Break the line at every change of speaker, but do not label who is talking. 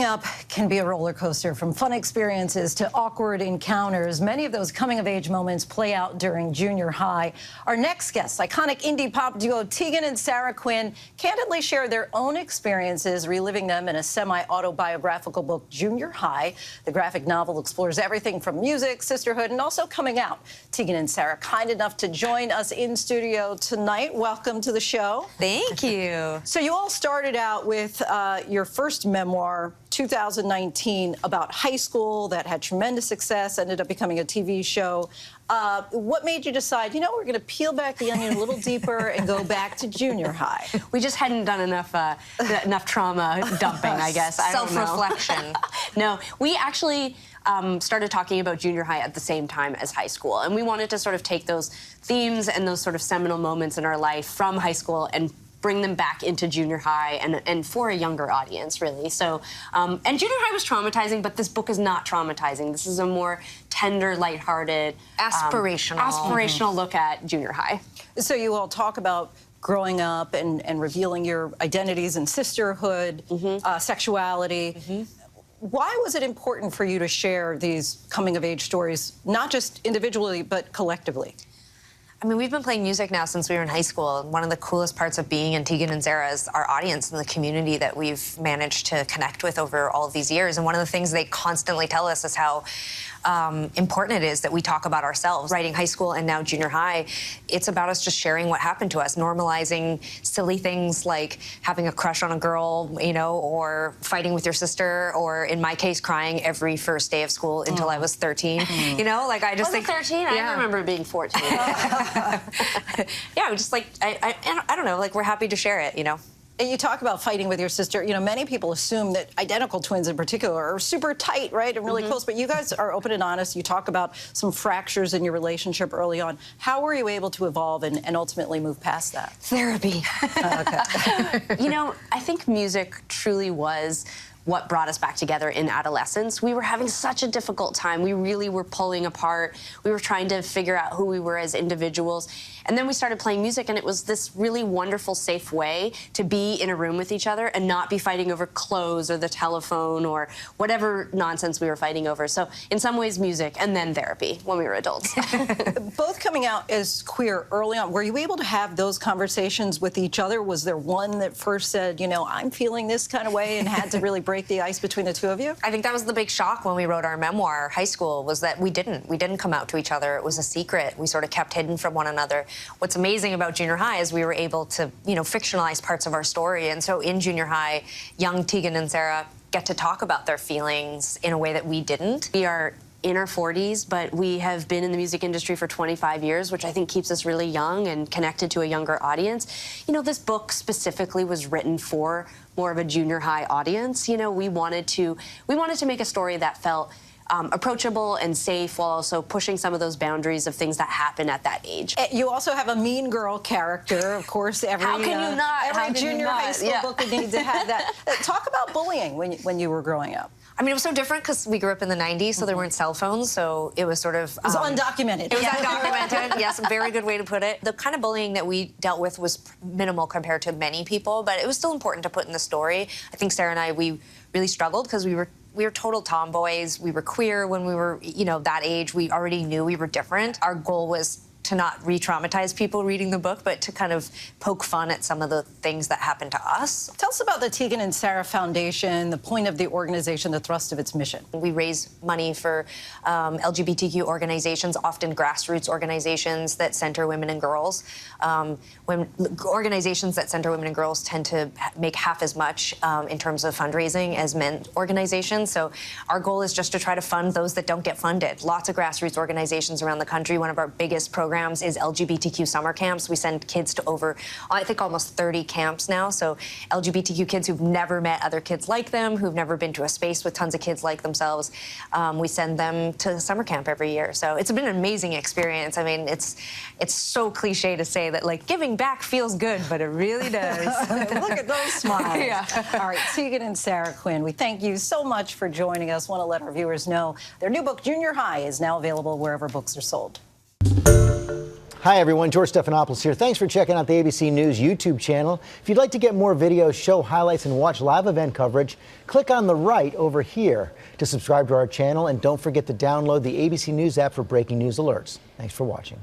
up can be a roller coaster, from fun experiences to awkward encounters. Many of those coming-of-age moments play out during junior high. Our next guests, iconic indie pop duo Tegan and Sara Quinn, candidly share their own experiences, reliving them in a semi-autobiographical book, Junior High. The graphic novel explores everything from music, sisterhood, and also coming out. Tegan and Sara, kind enough to join us in studio tonight. Welcome to the show.
Thank you.
So you all started out with your first memoir, 2019, about high school that had tremendous success, ended up becoming a TV show. What made you decide, you know, we're going to peel back the onion a little deeper and go back to junior high?
We just hadn't done enough trauma dumping, I guess.
Self-reflection.
No, we actually started talking about junior high at the same time as high school, and we wanted to sort of take those themes and those sort of seminal moments in our life from high school and bring them back into junior high and for a younger audience, really. So, and junior high was traumatizing, but this book is not traumatizing. This is a more tender, lighthearted, aspirational look at junior high.
So you all talk about growing up and revealing your identities and sisterhood, sexuality. Why was it important for you to share these coming-of-age stories, not just individually, but collectively?
I mean, we've been playing music now since we were in high school. One of the coolest parts of being in Tegan and Sara is our audience and the community that we've managed to connect with over all of these years. And one of the things they constantly tell us is how important it is that we talk about ourselves. Writing high school and now junior high, it's about us just sharing what happened to us, normalizing silly things like having a crush on a girl, you know, or fighting with your sister, or in my case, crying every first day of school until I was 13. You know, like I just think
13. I remember being 14.
Yeah, just like I don't know, like we're happy to share it, you know.
And you talk about fighting with your sister. You know, many people assume that identical twins in particular are super tight, right, and really close. But you guys are open and honest. You talk about some fractures in your relationship early on. How were you able to evolve and ultimately move past that?
Therapy.
Okay.
You know, I think music truly was what brought us back together in adolescence. We were having such a difficult time. We really were pulling apart. We were trying to figure out who we were as individuals. And then we started playing music, and it was this really wonderful, safe way to be in a room with each other and not be fighting over clothes or the telephone or whatever nonsense we were fighting over. So in some ways, music, and then therapy when we were adults.
Both coming out as queer early on, were you able to have those conversations with each other? Was there one that first said, you know, I'm feeling this kind of way, and had to really break the ice between the two of you?
I think that was the big shock when we wrote our memoir, high school, was that we didn't come out to each other. It was a secret. We sort of kept hidden from one another. What's amazing about junior high is we were able to, you know, fictionalize parts of our story. And so in junior high, young Tegan and Sara get to talk about their feelings in a way that we didn't. We are in our 40s, but we have been in the music industry for 25 years, which I think keeps us really young and connected to a younger audience. You know, this book specifically was written for more of a junior high audience. You know, we wanted to make a story that felt approachable and safe, while also pushing some of those boundaries of things that happen at that age.
You also have a mean girl character, of course. Every junior high school book needs to have that. Talk about bullying when you were growing up.
I mean, it was so different because we grew up in the 90s, so there weren't cell phones, so it was sort of...
It was undocumented.
It was undocumented, yes, a very good way to put it. The kind of bullying that we dealt with was minimal compared to many people, but it was still important to put in the story. I think Sara and I, we really struggled because we were total tomboys. We were queer when we were, you know, that age. We already knew we were different. Our goal was to not re-traumatize people reading the book, but to kind of poke fun at some of the things that happened to us.
Tell us about the Tegan and Sara Foundation, the point of the organization, the thrust of its mission.
We raise money for LGBTQ organizations, often grassroots organizations that center women and girls. Organizations that center women and girls tend to make half as much in terms of fundraising as men organizations. So our goal is just to try to fund those that don't get funded. Lots of grassroots organizations around the country. One of our biggest programs is LGBTQ summer camps. We send kids to over, I think, almost 30 camps now. So LGBTQ kids who've never met other kids like them, who've never been to a space with tons of kids like themselves, we send them to summer camp every year. So it's been an amazing experience. I mean, it's so cliche to say that, like, giving back feels good, but it really does.
Look at those smiles.
Yeah.
All right, Tegan and Sara Quinn, we thank you so much for joining us. Want to let our viewers know their new book, Junior High, is now available wherever books are sold.
Hi, everyone. George Stephanopoulos here. Thanks for checking out the ABC News YouTube channel. If you'd like to get more videos, show highlights, and watch live event coverage, click on the right over here to subscribe to our channel. And don't forget to download the ABC News app for breaking news alerts. Thanks for watching.